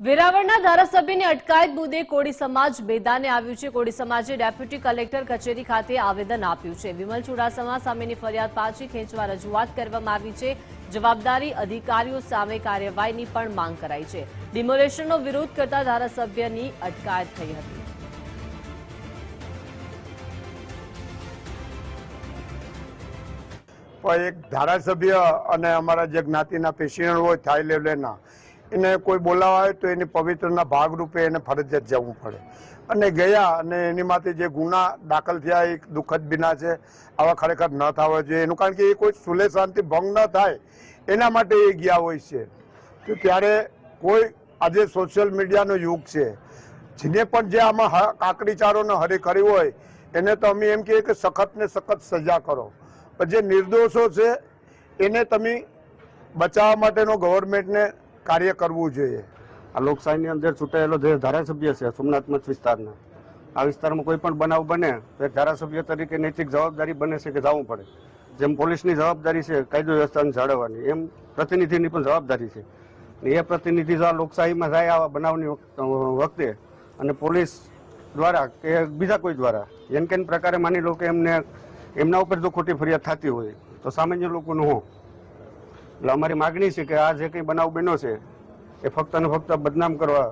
વેરાવળના ધારાસભ્યની અટકાયત મુદ્દે કોળી સમાજ મેદાને આવ્યું છે। કોળી સમાજે ડેપ્યુટી કલેક્ટર કચેરી ખાતે આવેદન આપ્યું છે। વિમલ ચુડાસમા સામેની ફરિયાદ પાછી ખેંચવા રજૂઆત કરવામાં આવી છે। જવાબદારી અધિકારીઓ સામે કાર્યવાહીની પણ માંગ કરાઈ છે। ડિમોલેશનનો વિરોધ કરતા ધારાસભ્યની અટકાયત થઈ હતી। એક ધારાસભ્ય અને અમારા જે જ્ઞાતિના પેશિયન્ટ હોય થાઈ લેવલના એને કોઈ બોલાવા આવે તો એની પવિત્રના ભાગરૂપે એને ફરજિયાત જવું પડે અને ગયા અને એની માટે જે ગુના દાખલ થયા એ દુઃખદ બિના છે। આવા ખરેખર ન થવા જોઈએ એનું કારણ કે એ કોઈ સુલે શાંતિ ભંગ ન થાય એના માટે એ ગયા હોય છે। તો ત્યારે કોઈ આજે સોશિયલ મીડિયાનો યુગ છે, જેને પણ જે આમાં કાકડીચારોને હરી કર્યું હોય એને તો અમે એમ કહીએ કે સખત ને સખત સજા કરો, પણ જે નિર્દોષો છે એને તમે બચાવવા માટેનો ગવર્મેન્ટને કાર્ય કરવું જોઈએ। આ લોકશાહીની અંદર ચૂંટાયેલો જે ધારાસભ્ય છે સોમનાથ મત વિસ્તારના, આ વિસ્તારમાં કોઈ પણ બનાવ બને તો એક ધારાસભ્ય તરીકે નૈતિક જવાબદારી બને છે કે જવું પડે। જેમ પોલીસની જવાબદારી છે કાયદો વ્યવસ્થાને જાળવવાની, એમ પ્રતિનિધિની પણ જવાબદારી છે। એ પ્રતિનિધિ જો આ લોકશાહીમાં જાય આવા બનાવની વખતે અને પોલીસ દ્વારા કે બીજા કોઈ દ્વારા એન કેન પ્રકારે માની લો કે એમના ઉપર જો ખોટી ફરિયાદ થતી હોય તો સામાન્ય લોકોનું હું એટલે અમારી માગણી છે કે આ જે કંઈ બનાવ બન્યો છે એ ફક્ત ને ફક્ત બદનામ કરવા